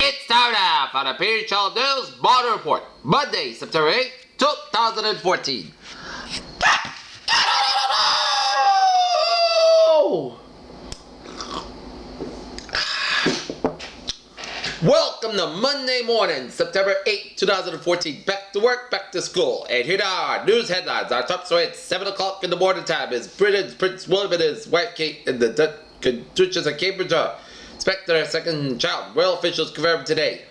It's time now for the Peter Child News Border Report, Monday, September 8th, 2014. Welcome to Monday morning, September 8th, 2014. Back to work, back to school. And here are our news headlines. Our top story at 7 o'clock in the morning time is Britain's Prince William and his wife Kate and the Duchess of Cambridge expect their second child. Royal officials confirmed today.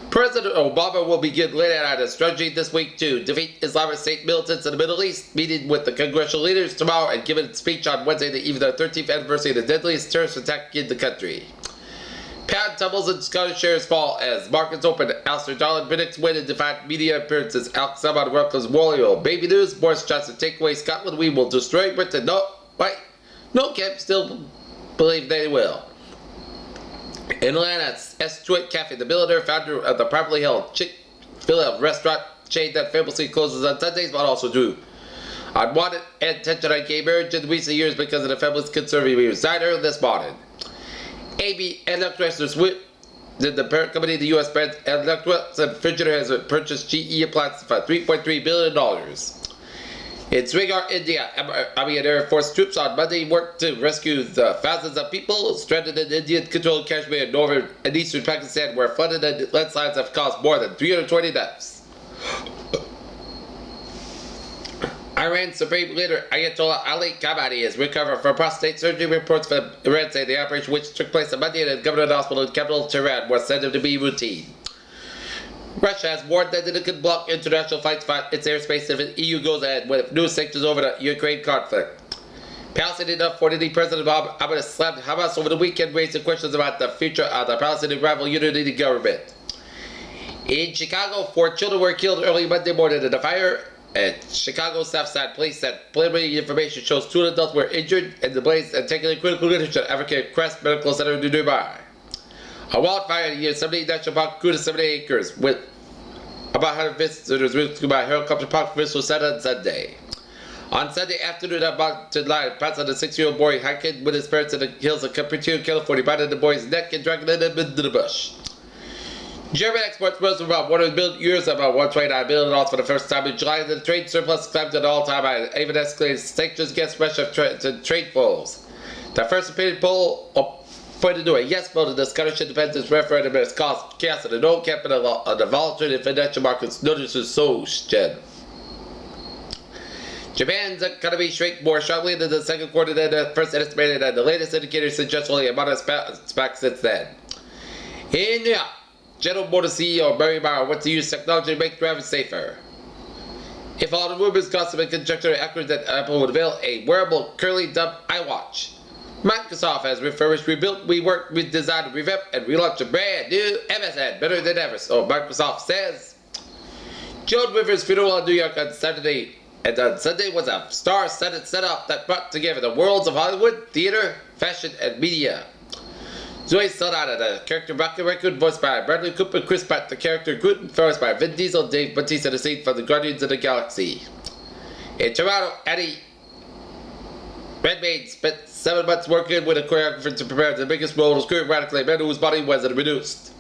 President Obama will begin laying out a strategy this week to defeat Islamic State militants in the Middle East, meeting with the congressional leaders tomorrow and giving a speech on Wednesday the eve of the 13th anniversary of the deadliest terrorist attack in the country. Pound tumbles and Scottish shares fall as markets open. Alistair Darling predicts win in defiant media appearances. Alex Salmon welcomes Warrior. Baby news, Boris Johnson take away Scotland. We will destroy Britain. No, Kemp still believe they will. In Atlanta, S. Truett Cafe, the billionaire founder of the privately held Chick-fil-A restaurant chain that famously closes on Sundays, but also drew unwanted attention on gay marriage in recent years because of the family's conservative views. Died early this morning. AB Electronics did the parent company of the U.S. brand Electronics and Refrigerator has purchased GE appliances for $3.3 billion. In Srinagar, India, Army and Air Force troops on Monday worked to rescue the thousands of people stranded in Indian-controlled Kashmir, northern and eastern Pakistan, where flooded and landslides have caused more than 320 deaths. Iran's Supreme Leader Ayatollah Ali Khamenei has recovered from prostate surgery. Reports from Iran say the operation, which took place on Monday at a government hospital in capital Tehran, was said to be routine. Russia has warned that it could block international flights from its airspace if the EU goes ahead with new sanctions over the Ukraine conflict. Palestinian Authority President Ahmed slammed Hamas over the weekend, raising questions about the future of the Palestinian rival unity government. In Chicago, 4 children were killed early Monday morning in a fire. And Chicago Southside Police said preliminary information shows 2 adults were injured in the blaze and taken in critical condition at African Crest Medical Center nearby. A wildfire in Yosemite National Park grew to 70 acres with about 100 visitors rescued by helicopter park officials said on Sunday. On Sunday afternoon, a mountain lion passed on a 6-year-old boy hiking with his parents in the hills of Cupertino, California, biting the boy's neck and dragging him into the bush. German exports rose from about 100 billion euros, about $129 billion for the first time in July, and the trade surplus climbed to an all-time high, even escalated sanctions against Russia to trade flows. The first opinion poll pointed to a yes vote in the Scottish independence referendum has caused chaos in the no capital on the volatile and financial markets, notices Sochen. Japan's economy shrank more sharply in the second quarter than the first estimated, and the latest indicators suggest only a modest bounce back since then. In New York, General Motors CEO Barry Bauer wants to use technology to make driving safer. If all the rumors, gossip, and conjecture are accurate that Apple would unveil a wearable, curly dubbed iWatch, Microsoft has refurbished, rebuilt, reworked, redesigned, revamped, and relaunched a brand new MSN, better than ever, so Microsoft says. Joan Rivers' funeral in New York on Saturday, and on Sunday was a star-studded setup that brought together the worlds of Hollywood, theater, fashion, and media. Zoe Saldana, the character Rocket Raccoon, voiced by Bradley Cooper, Chris Pratt, the character Groot, voiced by Vin Diesel, Dave Bautista, the scene from the Guardians of the Galaxy. In Toronto, Eddie Redmayne spent 7 months working with a choreographer to prepare the biggest role of his career, radically a man whose body wasn't reduced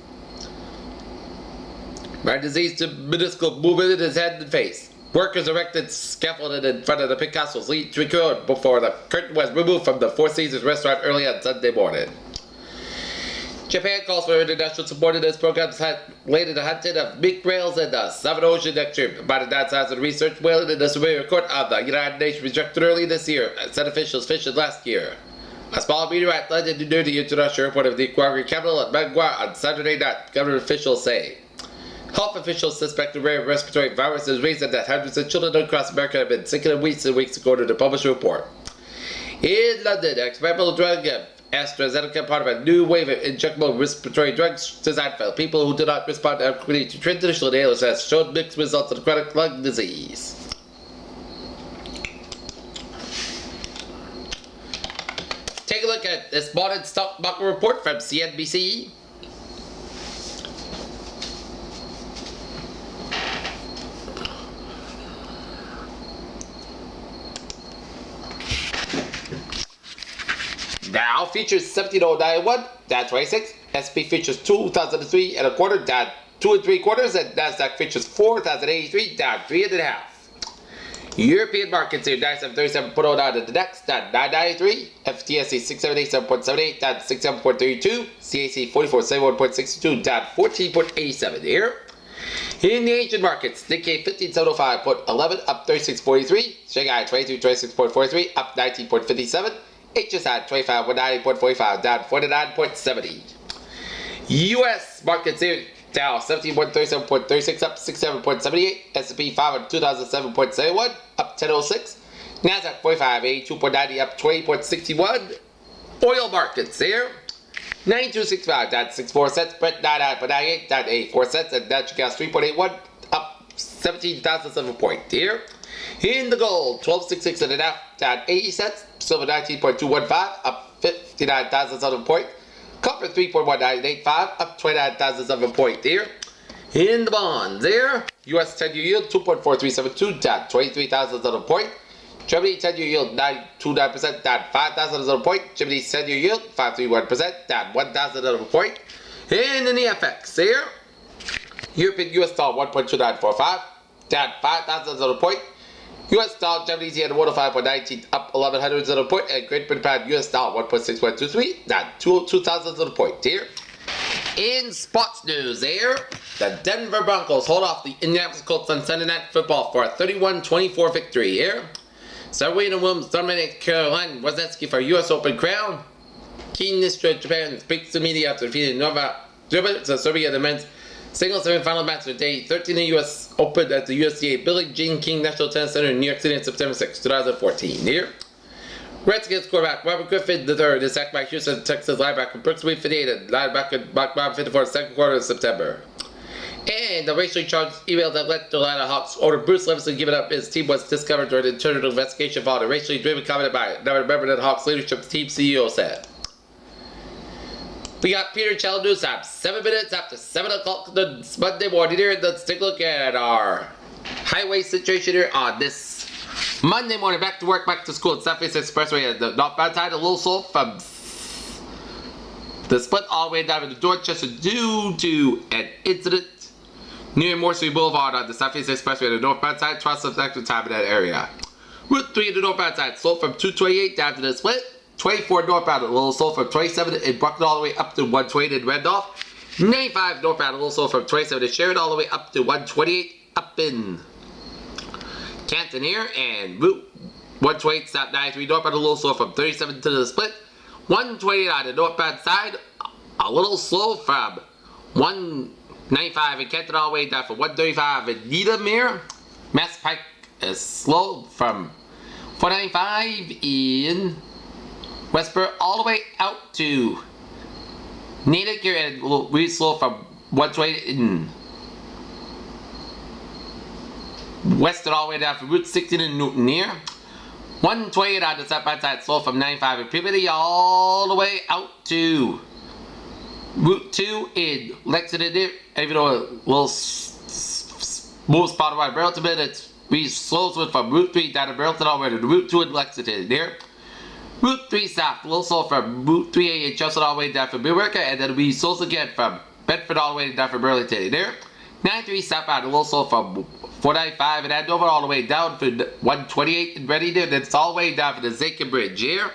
by disease to minuscule movement in his head and face. Workers erected scaffolding in front of the Picasso's lead record before the curtain was removed from the Four Seasons restaurant early on Sunday morning. Japan calls for international support in this program related to the hunting of mink whales in the Southern Ocean next year. About a 9,000 research whale in the Superior Court of the United Nations rejected early this year, said officials fished last year. A small meteorite landed near the international airport of the Ecuadorian capital of Managua on Saturday night, government officials say. Health officials suspect a rare respiratory virus is reason that hundreds of children across America have been sick in weeks and weeks, according to the published report. In London, experimental drug AstraZeneca, part of a new wave of injectable respiratory drugs designed for people who do not respond adequately to traditional inhalers, has shown mixed results in chronic lung disease. Take a look at this morning stock market report from CNBC. Now features 17.091, down 26, S&P futures 2,003 and a quarter, down 2 3/4, and Nasdaq futures 4,083, down 3 1/2. European markets here, 9737.09 at the DAX, down 993, FTSE 6787.78, down 67.32, CAC 4471.62, down 14.87 here. In the Asian markets, Nikkei 15.705.11, up 36.43, Shanghai 2226.43, up 19.57, HSI 25.90.45, down 49.70. U.S. markets here, Dow 17.37.36, up 67.78, S&P 500 2007.71, up 10.06, Nasdaq 45.82.90, up 20.61. Oil markets here, 92.65, down 64 cents, Brent 99.98, down 84 cents, and natural gas 3.81, up 17,007 points here. In the gold, 12.66 and a half, down 80 cents, silver 19.215, up 59,007 points. Copper 3.1985, up 29,007 points here. In the bonds there, US 10-year yield 2.4372, down 23,007 points. Germany 10-year yield 9.29%, down 5,007 points. Germany 10-year yield 5.31%, down 1,007 points. And in the FX there, European US dollar 1.2945, down 5,007 points. US dollar Japanese yen 105.19, up 1,100 points, and Great Britain pound US dollar 1.6123, down 2,000 points here. In sports news here, the Denver Broncos hold off the Indianapolis Colts on Sunday Night Football for a 31-24 victory here. Serena Williams dominated Caroline Wozniacki for US Open crown. Keen Nishida Japan speaks to media after defeating Novak Djokovic to Serbia in the men's singles semi-final match of day 13 in the U.S. Open at the USDA Billie Jean King National Tennis Center in New York City on September 6, 2014. Here, Redskins quarterback Robert Griffin III is sacked by Houston Texas linebacker Brooks Reed-Finade, linebacker Mark Bob 54, second quarter of September. And the racially charged email that led the Atlanta Hawks owner Bruce Levinson giving up his team was discovered during the internal investigation following a racially driven comment by another member of the Hawks leadership team CEO said. We got Peter Chell News time, 7 minutes after 7 o'clock this Monday morning here. Let's take a look at our highway situation here on this Monday morning. Back to work, back to school. Southeast Expressway at the northbound side, a little slow from the split all the way down to Dorchester due to an incident near Morsery Boulevard on the Southeast Expressway at the northbound side. Trust of active time in that area. Route 3 at the northbound side, slow from 228 down to the split. 24 northbound, a little slow from 27 in Buckner all the way up to 120 in Randolph. 95 northbound, a little slow from 27 in Sheridan all the way up to 128 up in Canton here. And Route 128 stop 93 northbound, a little slow from 37 to the split. 128 on the northbound side, a little slow from 195 in Canton all the way down from 135 in Needham here. Mass Pike is slow from 495 in Westboro all the way out to Natick here, and really slow from 128 in Weston all the way down from Route 16 in Newton here. 128 on the southbound side, slow from 95 in Peabody all the way out to Route 2 in Lexington here. Even though it will move spot around Burlington, it's really slow from Route 3 down to Burlington all the way to Route 2 in Lexington here. Route 3 south, a little slow from Route 3A in Chelsea all the way down from Millworker, and then we slow again from Bedford all the way down from Burlington there. 93 southbound, a little slow from 495 in Andover all the way down to 128 in Reading there. That's all the way down to the Zachem Bridge here.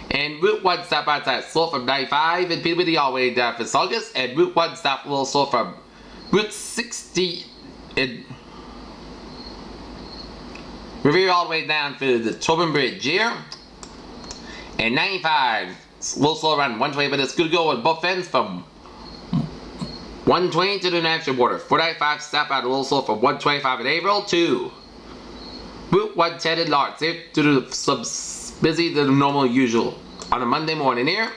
And Route 1 southbound side, slow from 95 in Peabody all the way down from Saugus. And Route 1 south, a little slow from Route 60 in Revere all the way down to the Tobin Bridge here. And 95, a little slow around 120, but it's good to go with both ends from 120 to the New Hampshire border. 495 stop out a little slow from 125 in April to Route 110 in Lawrence. Here to the busy than normal usual on a Monday morning here.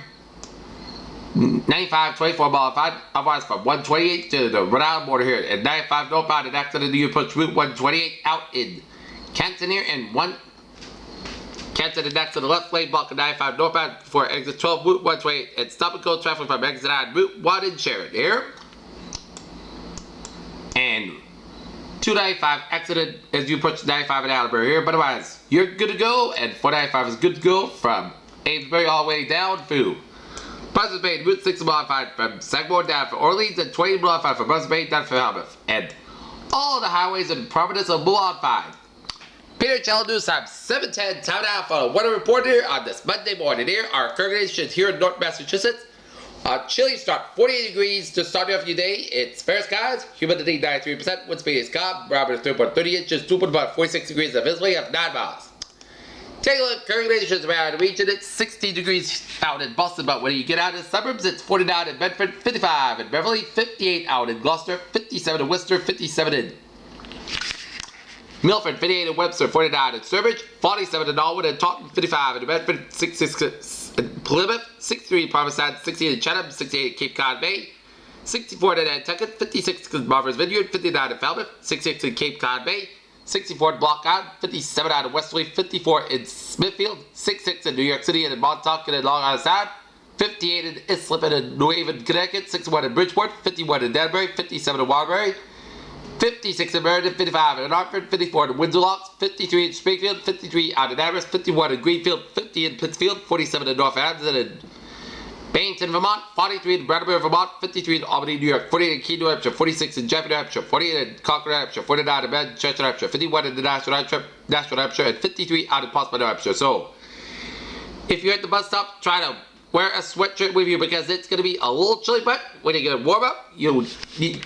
95, 24 mile otherwise from 128 to the Rhode Island border here. And 95 northbound and after the approach Route 128 out in Canton here, and Canton and next to the left lane block of 95 northbound before exit 12 Route 128 and stop and go traffic from exit 9 Route 1 in Sheridan here. And 295 exited as you approach 95 in Albury here, but otherwise you're good to go, and 495 is good to go from Amesbury all the way down through Buzzards Bay, Route 6 modified from Sagamore down for Orleans, and 20 modified from Buzzards Bay down for Falmouth. And all the highways in Providence are modified. Peter Cello News Time 7:10, time now for a weather report here on this Monday morning. Here are current conditions here in North Massachusetts. Chilly start, 48 degrees to start off your day. It's fair skies, humidity 93%, wind speed is calm, barometer 3.30 inches, 46 degrees of visibility of 9 miles. Take a look, current conditions around the region. It's 60 degrees out in Boston, but when you get out in the suburbs, it's 49 in Bedford, 55 in Beverly, 58 out in Gloucester, 57 in Worcester, 57 in Milford, 58 in Webster, 49 in Sturbridge, 47 in Norwood and Taunton, 55 in Bedford, 66 in Plymouth, 63 in Parmesan, 68 in Chatham, 68 in Cape Cod Bay, 64 in Nantucket, 56 in Martha's Vineyard, 59 in Falmouth, 66 in Cape Cod Bay, 64 in Block Island, 57 out of Westerly, 54 in Smithfield, 66 in New York City and in Montauk and in Long Island Sound, 58 in Islip and in New Haven, Connecticut, 61 in Bridgeport, 51 in Danbury, 57 in Waterbury, 56 in Meriden, 55 in Hartford, 54 in Windsor Locks, 53 in Springfield, 53 out in Amherst, 51 in Greenfield, 50 in Pittsfield, 47 in North Adams and in Bennington, Vermont, 43 in Brattleboro, Vermont, 53 in Albany, New York, 48 in Keene, New Hampshire, 46 in Jefferson, New Hampshire, 48 in Concord, New Hampshire, 49 in Manchester, New Hampshire, 51 in the Nashville, New Hampshire, and 53 out in Portsmouth, New Hampshire. So, if you're at the bus stop, try to wear a sweatshirt with you because it's going to be a little chilly, but when you get warm up, you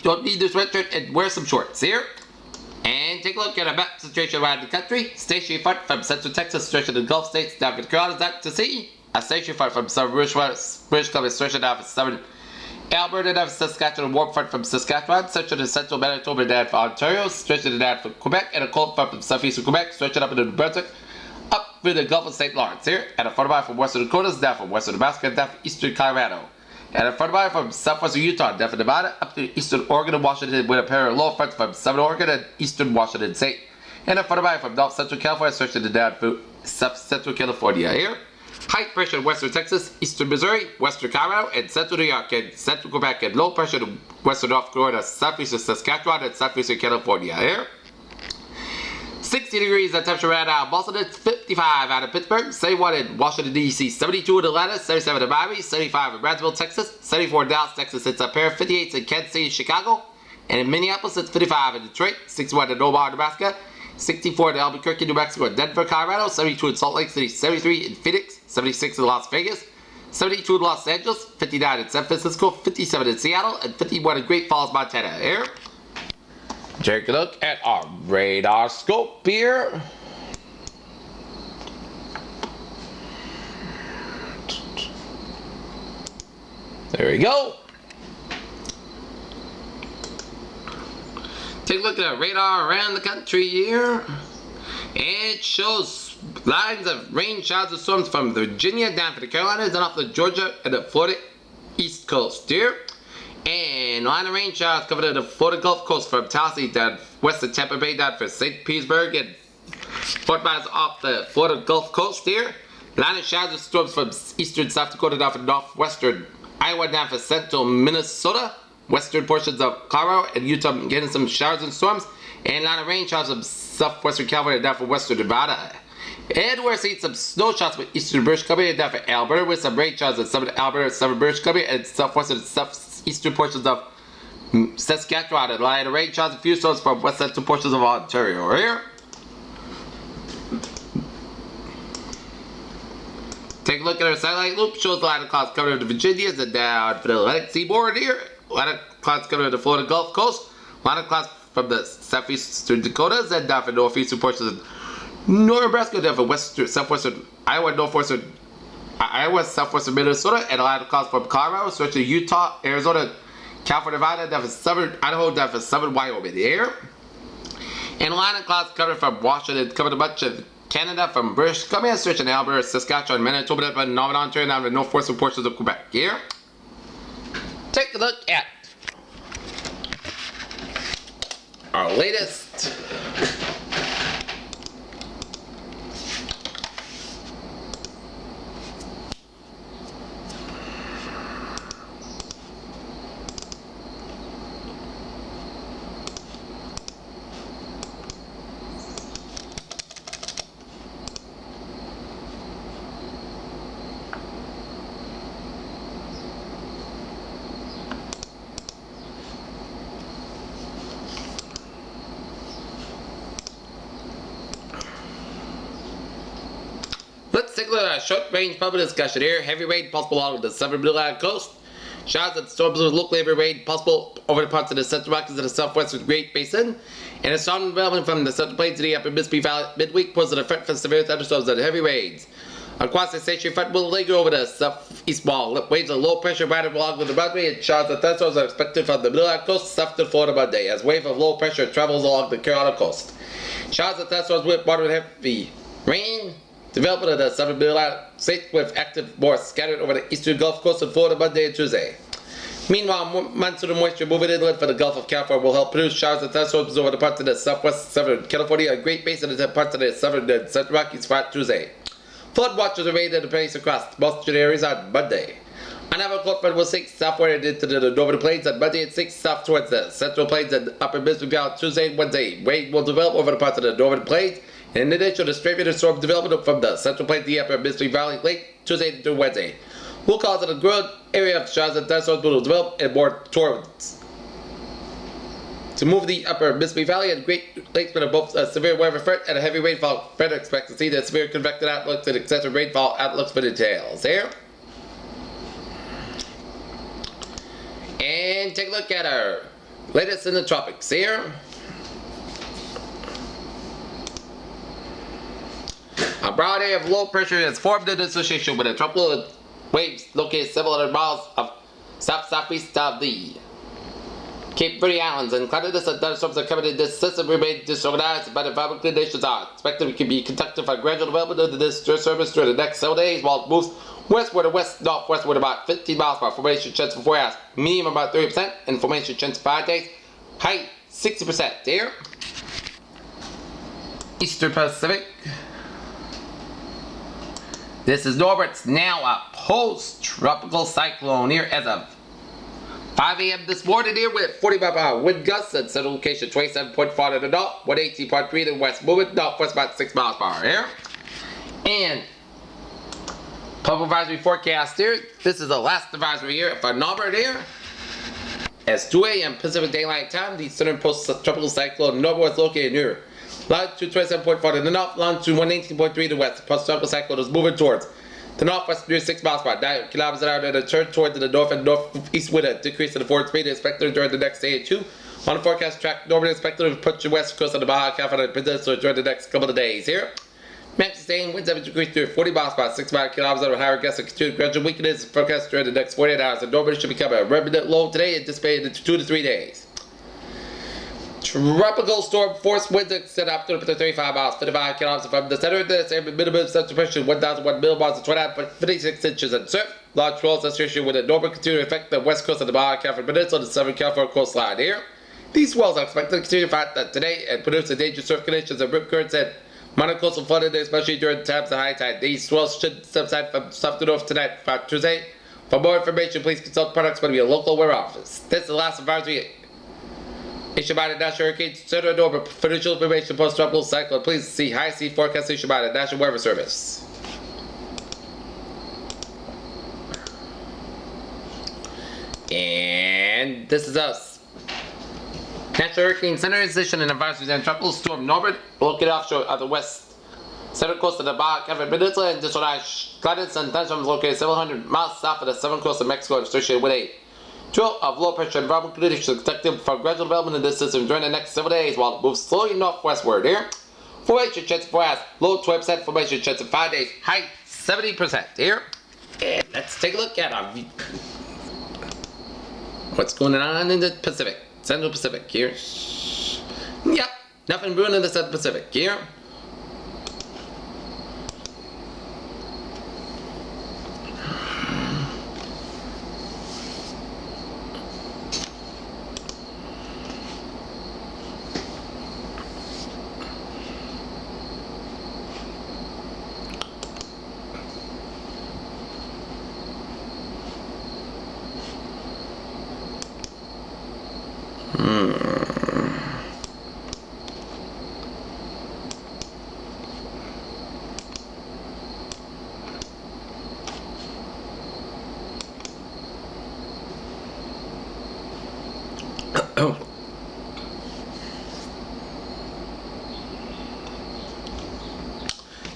don't need the sweatshirt and wear some shorts here. And take a look at a map situation around the country. Station front from Central Texas, stretching to the Gulf States, down to the Carolinas, out to sea. A station front from southern British Columbia, stretching down for southern Alberta, down for Saskatchewan, a warm front from Saskatchewan, stretching to central Manitoba, down for Ontario, stretching down for Quebec, and a cold front from southeastern Quebec, stretching up into New Brunswick, up through the Gulf of St. Lawrence here, and a front from western Dakotas, down from western Nebraska, down from eastern Colorado. And a front from southwestern Utah, down from Nevada, up to eastern Oregon and Washington, with a pair of low fronts from southern Oregon and eastern Washington State. And a front from north central California, stretching down through south central California here. High pressure in western Texas, eastern Missouri, western Colorado, and central New York, and central Quebec, and low pressure in western North Carolina, southeastern Saskatchewan, and southeastern California here. 60 degrees at temperature right now in Boston, it's 55 out of Pittsburgh, 71 in Washington, D.C., 72 in Atlanta, 77 in Miami, 75 in Brownsville, Texas, 74 in Dallas, Texas, it's up here, 58 in Kansas City, Chicago, and in Minneapolis, it's 55 in Detroit, 61 in Omaha, Nebraska, 64 in Albuquerque, New Mexico, and Denver, Colorado, 72 in Salt Lake City, 73 in Phoenix, 76 in Las Vegas, 72 in Los Angeles, 59 in San Francisco, 57 in Seattle, and 51 in Great Falls, Montana. Here, take a look at our radar scope here. There we go. Take a look at our radar around the country here. It shows lines of rain, showers, and storms from Virginia down to the Carolinas and off the Georgia and the Florida East Coast here. And line of rain showers covered the Florida Gulf Coast from Tallahassee down west of Tampa Bay down for St. Petersburg and Fort Myers off the Florida Gulf Coast here. Line of showers and storms from eastern South Dakota down for northwestern Iowa down for central Minnesota, western portions of Colorado and Utah getting some showers and storms. And line of rain showers from southwestern California down for western Nevada. And we're seeing some snow showers with eastern British Columbia down for Alberta with some rain showers in southern Alberta, southern British Columbia, and southwestern and southeastern portions of Saskatchewan. And line of rain showers and few storms from west central portions of Ontario. Here, take a look at our satellite loop. Shows a line of clouds covering the Virginias and down for the Atlantic seaboard here. A line of clouds covering the Florida Gulf Coast. A line of clouds from the southeastern Dakotas and down for northeastern portions of northern Nebraska, down for western, southwestern Iowa, northwestern Iowa, southwestern Minnesota, and a line of clouds from Colorado, stretching to Utah, Arizona, California, Nevada, down for southern Idaho, down for southern Wyoming here. And a line of clouds coming from Washington, covering much of Canada from British Columbia, stretching to Alberta, Saskatchewan, Manitoba, down for Northern Ontario, down for northwestern portions of Quebec here. Take a look at our latest take a look at a short-range public discussion here. Heavy rain possible along the southern Blue Line coast. Shots that storms with local heavy rain possible over the parts of the Central Rockies and the southwestern Great Basin. And a strong development from the Central Plains to the upper Mississippi Valley midweek poses a threat for severe thunderstorms and heavy rains. Across the station front will linger over the southeast wall. Waves of low pressure riding along with the runway, and shots of thunderstorms are expected from the Middle Atlantic coast south to Florida Monday as wave of low pressure travels along the Carolina coast. Shots of thunderstorms with moderate heavy rain. Development of the southern Middle Atlantic states with active more scattered over the eastern Gulf Coast of Florida Monday and Tuesday. Meanwhile, monsoon moisture moving inland from the Gulf of California will help produce showers and thunderstorms over the parts of the southwest southern California and Great Basin and parts of the southern and Central Rockies throughout Tuesday. Flood watches are rained in the place across most areas on Monday. Another cold front will sink southward into the northern plains on Monday and sink south towards the central plains and upper Mississippi Valley Tuesday and Wednesday. Rain will develop over the parts of the northern plains. And in addition, the straight storm development from the central plains to the upper Mississippi Valley late Tuesday to Wednesday will cause a growing area of showers and thunderstorms will develop and more torrents. To move the upper Mississippi Valley and Great Lakes with both a severe weather threat and a heavy rainfall. Further expect to see the severe convective outlooks and excessive rainfall outlooks for details here. And take a look at our latest in the tropics here. A broad area of low pressure has formed in association with a tropical waves located several hundred miles of south-southeast of the Cape Verde Islands, and cloudiness and thunderstorms are coming in this system remain disorganized, but environmental conditions are expected to be conducted for gradual development of this disturbance during the next several days, while it moves westward and west-northwest with about 15 miles per hour. Formation chance for 4 hours, medium about 30%, and formation chance 5 days, height 60%. Here, Eastern Pacific. This is Norbert's now a post-tropical cyclone here as of 5 a.m. this morning here with 45-mile wind gusts at central location 27.4 to the north, 118.3 to the west, moving northwest about 6 miles per hour here. And public advisory forecast here. This is the last advisory here for Norbert here. As 2 a.m. Pacific Daylight Time, the southern post-tropical cyclone Norbert was located near longitude 27.4 to the north, longitude 118.3 to the west. Post-tropical cyclone is moving towards the northwest near 6 miles per hour, 9 kilometers an hour, and a turn toward the north and northeast with a decrease in the forward speed expected during the next day or two. On the forecast track, normally expected to approach the west coast of the Baja California Peninsula during the next couple of days here. Max sustained winds have decreased to 40 miles per hour, 6 kilometers an hour, higher gusts and continued gradual weakness forecast during the next 48 hours. And normally should become a remnant low today, anticipated in 2 to 3 days. Tropical storm force winds extend up to 35 miles, 55 kilometers from the center of this area. Minimum central pressure 1,001 millibars and 29.56 inches and surf. Large swells associated with a normal continue to affect the west coast of the Baja California Peninsula and the southern California coastline here. These swells are expected to continue to today and produce a dangerous surf conditions and rip currents and minor coastal flooding, especially during times of high tide. These swells should subside from south to north tonight for Tuesday. For more information, please consult products from your local weather office. This is the last advisory issued by the National Hurricane Center Norman. For additional information post-tropical cyclone, please see high sea forecast issued by the National Weather Service. And this is us. National Hurricane Center is issuing an advisory on tropical storm Norbert, located offshore of the west central coast of the Baja California Peninsula, and disorganized cloudiness and thunderstorms located several hundred miles south of the southern coast of Mexico, associated with a trail of low pressure environmental conditions expected for gradual development in this system during the next several days while it moves slowly northwestward here. Formation chance of 4 hours, low 12%, formation chance of 5 days, height 70% here. And let's take a look at what's going on in the Pacific, Central Pacific here. Yep, nothing brewing in the Central Pacific here.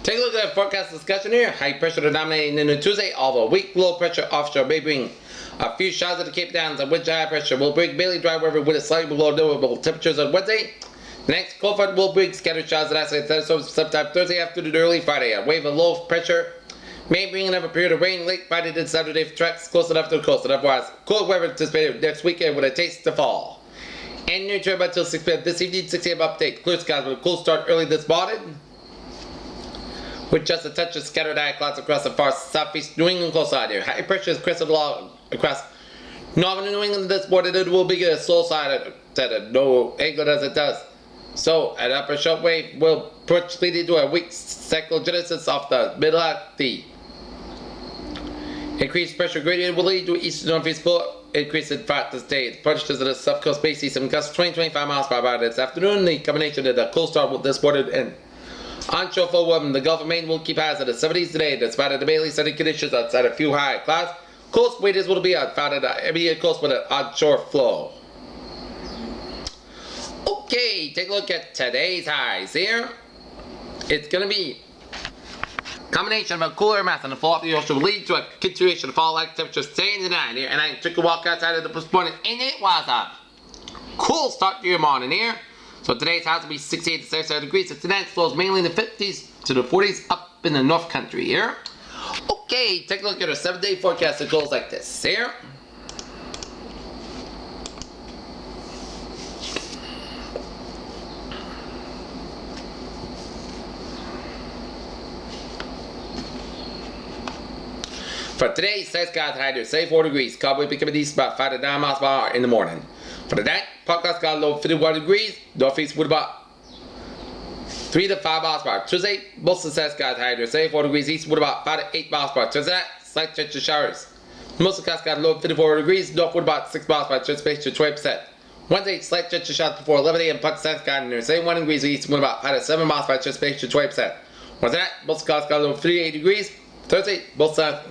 Take Take a look at the forecast discussion here. High pressure dominating into Tuesday, although weak low pressure offshore may bring a few showers at the Cape Downs, and which high pressure will bring mainly dry weather with a slightly below normal temperatures on Wednesday. Next, cold front will bring scattered showers at sometime Thursday afternoon and early Friday. A wave of low pressure may bring another period of rain late Friday to Saturday for tracks close enough to the coast, and otherwise cold weather anticipated next weekend with a taste of fall. And near term until 6 p.m. this evening, 6 a.m. update. Clear skies with a cool start early this morning, with just a touch of scattered eye clouds across the far southeast New England coastline here. High pressure is crested along across northern New England this morning. It will begin a slow side at no angle as it does. So, an upper short wave will push lead into a weak cyclogenesis off the middle of the increased pressure gradient will lead to east northeast flow increase in fact this day. It pushes to the south coast may see some gusts 20-25 miles per hour this afternoon. The combination of the cold start with this morning and onshore flow from the Gulf of Maine will keep highs in the 70s today, despite of the mainly sunny conditions outside a few high clouds. Coast winds will be found at the immediate coast with an onshore flow. Okay, take a look at today's highs here. It's going to be a combination of a cooler mass and the fall of the ocean will lead to a continuation of fall-like temperatures staying tonight here. And I took a walk outside of the this morning and it was a cool start to your morning here. So today's highs will be 68 to 77 degrees. So tonight's lows mainly in the 50s to the 40s up in the North Country here. Okay, take a look at our 7-day forecast. It goes like this here. For today, sky skies high to 74 degrees. Cowboy becoming east about 5 to 9 miles per hour in the morning. For the night, Park got low 51 degrees. Northeast with about 3 to 5 miles per hour. Tuesday, most of the skies high to 74 degrees. East with about 5 to 8 miles per hour. Tuesday, slight chance of showers. Most of the skies low 54 degrees. North with about 6 miles per hour. Chance of 20%. Wednesday, slight chance of showers before 11 a.m. Pakistan sky near 71 degrees. East with about 5 to 7 miles per hour. Chance of 20%. Wednesday night, most of the skies low 38 degrees. Thursday, most of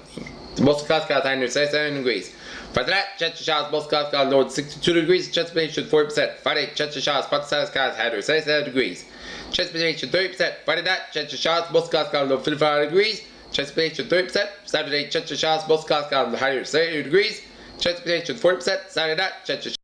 the clouds got high near 77 degrees. Friday night, chance of showers, most clouds got low 62 degrees. Chance of precipitation 40%. Friday, chance of showers, part of the skies high near 77 degrees. Chance of precipitation 30%. Friday night, chance of showers, most clouds got low 55 degrees. Chance of precipitation 30%. Saturday, chance of showers, most clouds got high near 70 degrees. Chance of precipitation 40%. Saturday night, chance of